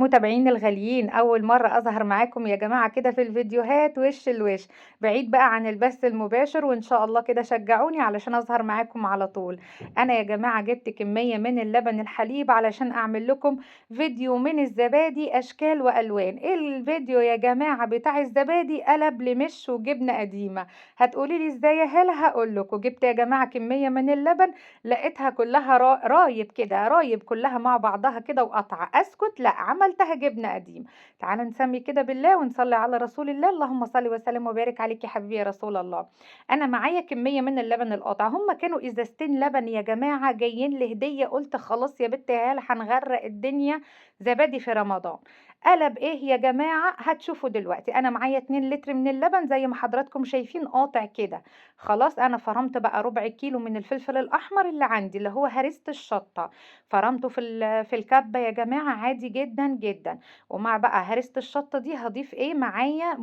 متابعيني الغاليين، أول مرة أظهر معاكم يا جماعة كده في الفيديوهات وش لوش، بعيد بقى عن البث المباشر، وإن شاء الله كده شجعوني علشان أظهر معاكم على طول. أنا يا جماعة جبت كمية من اللبن الحليب علشان أعمل لكم فيديو من الزبادي أشكال وألوان. الفيديو يا جماعة بتاع الزبادي قلب لمش وجبنة قديمة. هتقولي لي إزاي يا هالة؟ هقول لكم. جبت يا جماعة كمية من اللبن، لقيتها كلها رايب كده، رايب كلها مع بعضها كده وقطعة. اسكت؟ لا، عملتها جبنة قديم. تعالوا نسمي كده بالله ونصلي على رسول الله. اللهم صل وسلم وبارك عليك يا حبيبي يا رسول الله. انا معايا كمية من اللبن القاطع، هم كانوا ازازتين لبن يا جماعة جايين لي هدية. قلت خلاص يا بنت يا هاله هنغرق الدنيا زبادي في رمضان. قلب ايه يا جماعة؟ هتشوفوا دلوقتي. انا معايا 2 لتر من اللبن زي ما حضراتكم شايفين قاطع كده. خلاص انا فرمت بقى ربع كيلو من الفلفل الاحمر اللي عندي اللي هو هريسة الشطة. فرمته في الكبة يا جماعة عادي جدا جدا. ومع بقى هريسة الشطة دي هضيف ايه معايا؟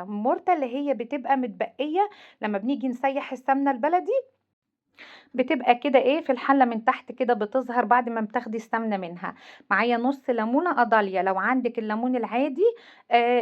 مرتة اللي هي بتبقى متبقية لما بنيجي نسيح السمنة البلدي، بتبقى كده ايه في الحله من تحت كده بتظهر بعد ما بتاخدي السمنه منها. معايا نص ليمونه قضاليا. لو عندك الليمون العادي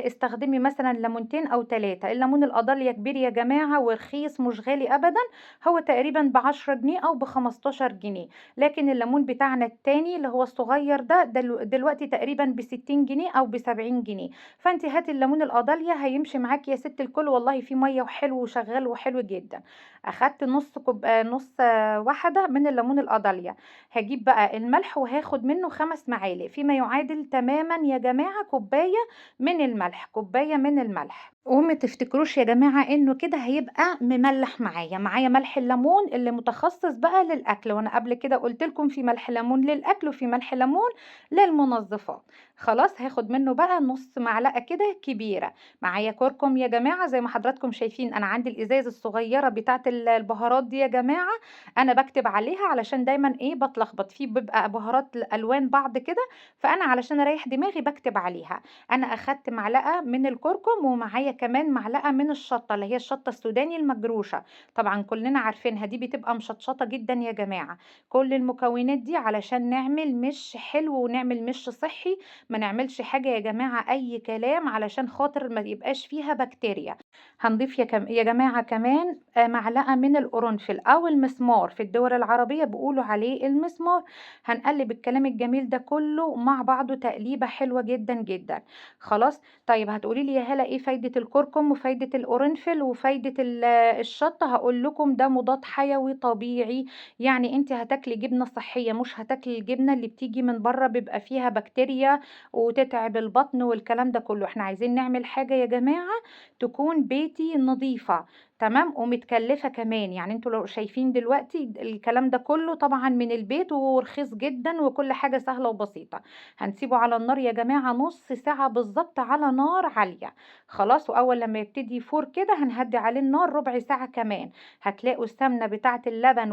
استخدمي مثلا ليمونتين او 3. الليمون القضاليا كبير يا جماعه ورخيص مش غالي ابدا، هو تقريبا ب10 جنيه او ب15 جنيه. لكن الليمون بتاعنا التاني اللي هو الصغير ده دلوقتي تقريبا ب60 جنيه او ب70 جنيه. فانت هاتي الليمون القضاليا هيمشي معاكي يا ست الكل، والله في ميه وحلو وشغال وحلو جدا. اخدت نص كوب نص واحدة من الليمون القضاليا. هجيب بقى الملح وهاخد منه 5 معالق، فيما يعادل تماما يا جماعة كوباية من الملح. كوباية من الملح. وما تفتكروش يا جماعة انه كده هيبقى مملح. معايا ملح الليمون اللي متخصص بقى للاكل، وانا قبل كده قلت لكم في ملح ليمون للاكل وفي ملح ليمون للمنظفات. خلاص هاخد منه بقى نص معلقة كده كبيرة. معايا كركم يا جماعة زي ما حضراتكم شايفين. انا عندي الازاز الصغيرة بتاعت البهارات دي يا جماعة، انا بكتب عليها علشان دايما ايه بتلخبط فيه، بيبقى بهارات الوان بعض كده، فانا علشان اريح دماغي بكتب عليها. انا اخدت معلقه من الكركم ومعايا كمان معلقه من الشطه اللي هي الشطه السوداني المجروشه. طبعا كلنا عارفينها دي بتبقى مشطشطه جدا يا جماعه. كل المكونات دي علشان نعمل مش حلو ونعمل مش صحي. ما نعملش حاجه يا جماعه اي كلام علشان خاطر ما يبقاش فيها بكتيريا. هنضيف يا جماعة كمان معلقة من القرنفل أو المسمار، في الدول العربية بيقولوا عليه المسمار. هنقلب الكلام الجميل ده كله مع بعضه تقليبة حلوة جدا جدا. خلاص. طيب هتقولي لي يا هلا ايه فايدة الكركم وفايدة القرنفل وفايدة الشطة؟ هقول لكم ده مضاد حيوي طبيعي. يعني انت هتاكلي جبنة صحية، مش هتاكلي الجبنة اللي بتيجي من بره بيبقى فيها بكتيريا وتتعب البطن والكلام ده كله. احنا عايزين نعمل حاجة يا جماعة تكون بيتي نظيفة تمام ومتكلفة كمان. يعني انتوا لو شايفين دلوقتي الكلام ده كله طبعا من البيت ورخيص جدا وكل حاجة سهلة وبسيطة. هنسيبه على النار يا جماعة نص ساعة بالظبط على نار عالية. خلاص. واول لما يبتدي يفور كده هنهدي عليه النار ربع ساعة كمان. هتلاقوا السمنة بتاعة اللبن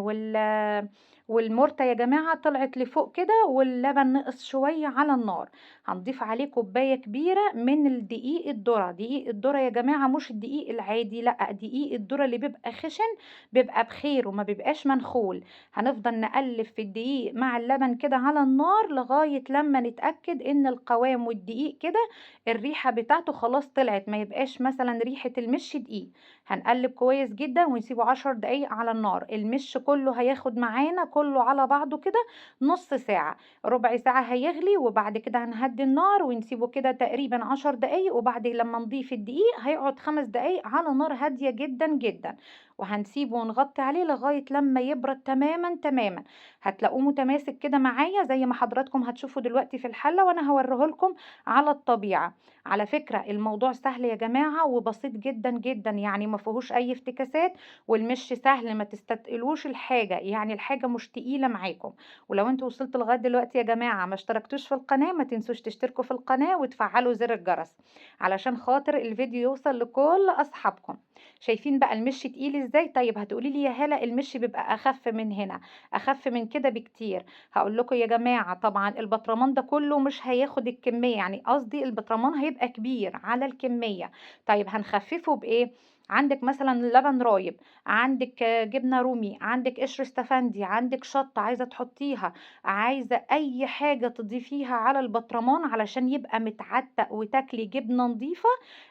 والمرتة يا جماعة طلعت لفوق كده واللبن نقص شوية على النار. هنضيف عليه كوباية كبيرة من الدقيق الذرة. دقيق الذرة يا جماعة مش الدقيق العادي، لا، دقيق الذرة اللي بيبقى خشن، بيبقى بخير وما بيبقاش منخول. هنفضل نقلب في الدقيق مع اللبن كده على النار لغاية لما نتأكد ان القوام والدقيق كده الريحة بتاعته خلاص طلعت، ما يبقاش مثلا ريحة المش دقيق. هنقلب كويس جدا ونسيبه 10 دقايق على النار. المش كله هياخد معانا كله على بعضه كده نص ساعة. ربع ساعة هيغلي وبعد كده هنهدي النار ونسيبه كده تقريبا 10 دقايق، وبعد لما نضيف الدقيق هيقعد 5 دقايق على نار هادية جدا جدا. وهنسيبه ونغطي عليه لغاية لما يبرد تماما تماما. هتلاقوه متماسك كده معايا زي ما حضراتكم هتشوفوا دلوقتي في الحلة وانا هوريه لكم على الطبيعة. على فكرة الموضوع سهل يا جماعة وبسيط جدا جدا، يعني ما فيهوش اي افتكاسات. والمش سهل، ما تستتقلوش الحاجة، يعني الحاجة مش تقيلة معاكم. ولو انتوا وصلتوا لغايه دلوقتي يا جماعه ما اشتركتوش في القناه، ما تنسوش تشتركوا في القناه وتفعلوا زر الجرس علشان خاطر الفيديو يوصل لكل اصحابكم. شايفين بقى المش تقيل ازاي؟ طيب هتقولي لي يا هلا المش بيبقى اخف من هنا، اخف من كده بكتير. هقول لكم يا جماعه طبعا البطرمان ده كله مش هياخد الكميه، يعني قصدي البطرمان هيبقى كبير على الكميه. طيب هنخففه بايه؟ عندك مثلا لبن رايب، عندك جبنه رومي، عندك قشر استفندي، عندك شطه عايزه تحطيها، عايزه اي حاجه تضيفيها على البطرمان علشان يبقى متعتق وتاكلي جبنه نظيفه،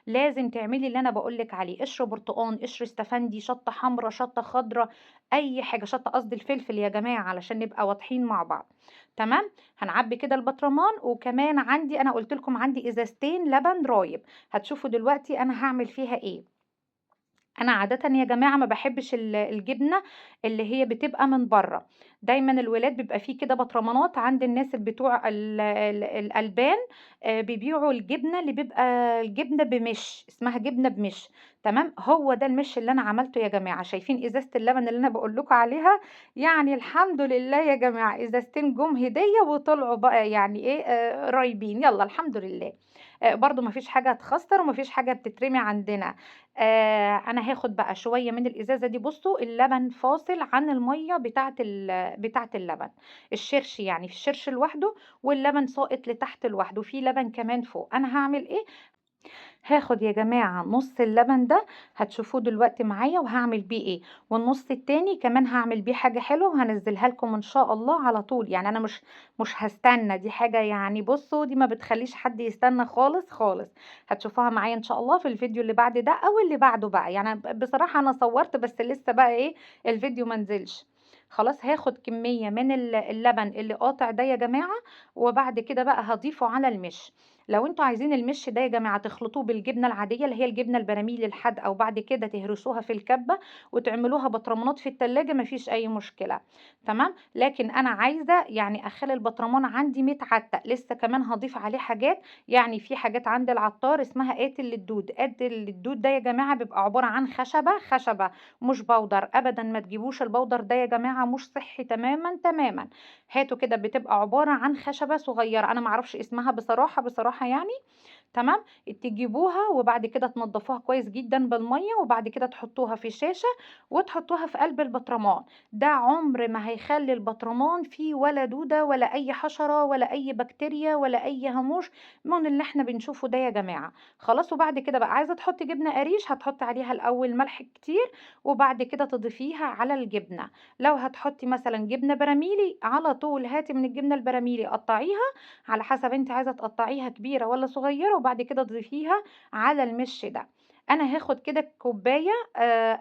لازم تعملي اللي انا بقولك عليه: قشر برتقان، قشر استفندي، شطه حمراء، شطه خضراء، اي حاجه، شطه قصدي الفلفل يا جماعه علشان نبقى واضحين مع بعض. تمام. هنعبي كده البطرمان، وكمان عندي انا قلت لكم عندي ازازتين لبن رايب. هتشوفوا دلوقتي انا هعمل فيها ايه. انا عاده يا جماعه ما بحبش الجبنه اللي هي بتبقى من بره. دايما الولاد بيبقى فيه كده بطرمانات عند الناس اللي بتوع الالبان، بيبيعوا الجبنه اللي بيبقى الجبنه بمش، اسمها جبنه بمش. تمام، هو ده المش اللي انا عملته يا جماعه. شايفين ازازه اللبن اللي انا بقول لكم عليها؟ يعني الحمد لله يا جماعه، ازازتين جم هديه وطلعوا بقى يعني ايه، رايبين، يلا الحمد لله. برضو مفيش حاجه هتخسر ومفيش حاجه بتترمي عندنا. انا هاخد بقى شويه من الازازه دي. بصوا اللبن فاصل عن الميه بتاعه اللبن، الشرش يعني في الشرش لوحده، واللبن ساقط لتحت لوحده، في لبن كمان فوق. انا هعمل ايه؟ هاخد يا جماعة نص اللبن ده، هتشوفوه دلوقتي معايا وهعمل بيه ايه، والنص التاني كمان هعمل بيه حاجة حلوة وهنزلها لكم ان شاء الله على طول. يعني انا مش هستنى، دي حاجة يعني بصوا دي ما بتخليش حد يستنى خالص خالص. هتشوفوها معايا ان شاء الله في الفيديو اللي بعد ده او اللي بعده بقى. يعني بصراحة انا صورت بس لسه بقى ايه، الفيديو منزلش. خلاص هاخد كمية من اللبن اللي قاطع ده يا جماعة، وبعد كده بقى هضيفه على المش. لو انتوا عايزين المش ده يا جماعه تخلطوه بالجبنه العاديه اللي هي الجبنه البراميل الحادقه، او بعد كده تهرسوها في الكبه وتعملوها بطرمانات في التلاجة، مفيش اي مشكله. تمام. لكن انا عايزه يعني اخلي البطرمان عندي متعتق لسه، كمان هضيف عليه حاجات. يعني في حاجات عند العطار اسمها قاتل للدود. قاتل للدود ده يا جماعه بيبقى عباره عن خشبه، مش بودر ابدا. ما تجيبوش البودر ده يا جماعه، مش صحي تماما تماما. هاتوا كده، بتبقى عباره عن خشبه صغيره، انا معرفش اسمها بصراحه يعني. تمام. تجيبوها وبعد كده تنضفوها كويس جدا بالميه، وبعد كده تحطوها في شاشه وتحطوها في قلب البطرمان. ده عمر ما هيخلي البطرمان فيه ولا دوده ولا اي حشره ولا اي بكتيريا ولا اي هاموش من اللي احنا بنشوفه ده يا جماعه. خلاص. وبعد كده بقى عايزه تحطي جبنه قريش، هتحطي عليها الاول ملح كتير وبعد كده تضيفيها على الجبنه. لو هتحطي مثلا جبنه براميلي، على طول هاتي من الجبنه البراميلي قطعيها على حسب انت عايزه تقطعيها كبيره ولا صغيره، وبعد كده تضيفيها على المش ده. انا هاخد كده كوبايه،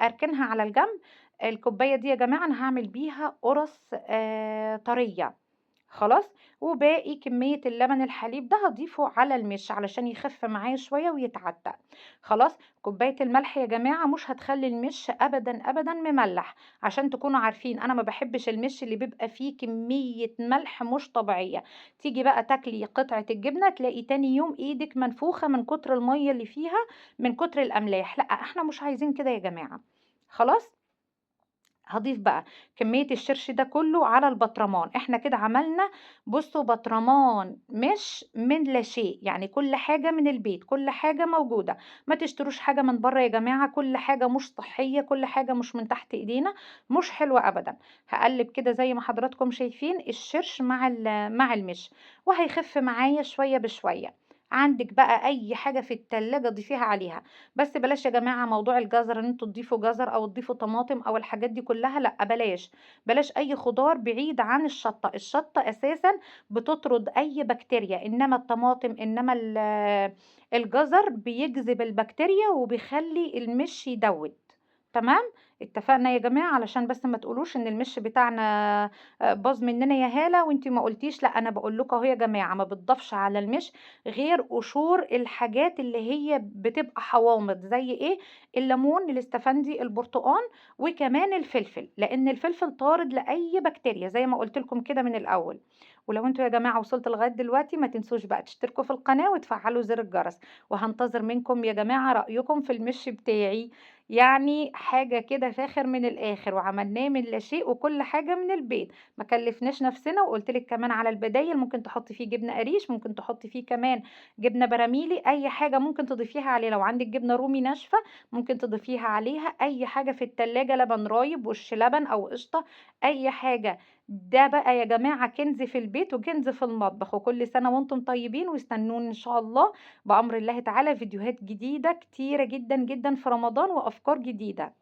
اركنها على الجنب. الكوبايه دي يا جماعه انا هعمل بيها قرص طريه. خلاص. وباقي كمية اللبن الحليب ده هضيفه على المش علشان يخف معايا شوية ويتعتق. خلاص. كوباية الملح يا جماعة مش هتخلي المش ابدا ابدا مملح، عشان تكونوا عارفين انا ما بحبش المش اللي بيبقى فيه كمية ملح مش طبيعية. تيجي بقى تاكلي قطعة الجبنة تلاقي تاني يوم ايدك منفوخة من كتر المية اللي فيها، من كتر الاملاح. لا احنا مش عايزين كده يا جماعة. خلاص. هضيف بقى كمية الشرش ده كله على البطرمان. احنا كده عملنا، بصوا، بطرمان مش من لا شيء، يعني كل حاجة من البيت، كل حاجة موجودة. ما تشتروش حاجة من بره يا جماعة، كل حاجة مش صحية، كل حاجة مش من تحت ايدينا، مش حلوة ابدا. هقلب كده زي ما حضراتكم شايفين الشرش مع المش، وهيخف معايا شوية بشوية. عندك بقى اي حاجة في التلاجة ضيفيها عليها. بس بلاش يا جماعة موضوع الجزر، ان انتوا تضيفوا جزر او تضيفوا طماطم او الحاجات دي كلها، لا بلاش. بلاش اي خضار بعيد عن الشطة. الشطة اساسا بتطرد اي بكتيريا، انما الطماطم، انما الجزر بيجذب البكتيريا وبيخلي المش يدوب. تمام. اتفقنا يا جماعة، علشان بس ما تقولوش ان المش بتاعنا باظ مننا يا هالة وانتي ما قلتيش. لا انا بقول لكم اهو يا جماعة، ما بتضافش على المش غير قشور الحاجات اللي هي بتبقى حوامض، زي ايه؟ الليمون، الاستفندي، البرتقان، وكمان الفلفل، لان الفلفل طارد لاي بكتيريا زي ما قلت لكم كده من الاول. ولو انتوا يا جماعة وصلت لغاية دلوقتي ما تنسوش بقى تشتركوا في القناة وتفعلوا زر الجرس. وهنتظر منكم يا جماعة رأيكم في المش بتاعي. يعني حاجة كده فاخر من الآخر، وعملناه من لا شيء وكل حاجة من البيت. ما كلفناش نفسنا. وقلت لك كمان على البدايل، ممكن تحطي فيه جبنة قريش، ممكن تحطي فيه كمان جبنة براميلي، اي حاجة ممكن تضيفيها عليه. لو عندك جبنة رومي ناشفة ممكن تضيفيها عليها، اي حاجة في التلاجة، لبن رايب، وش لبن او قشطة، اي حاجة ده بقى يا جماعة كنز في البيت وكنز في المطبخ، وكل سنة وأنتم طيبين، واستنوني إن شاء الله بأمر الله تعالى فيديوهات جديدة كتيرة جدًا، جدًا في رمضان وأفكار جديدة.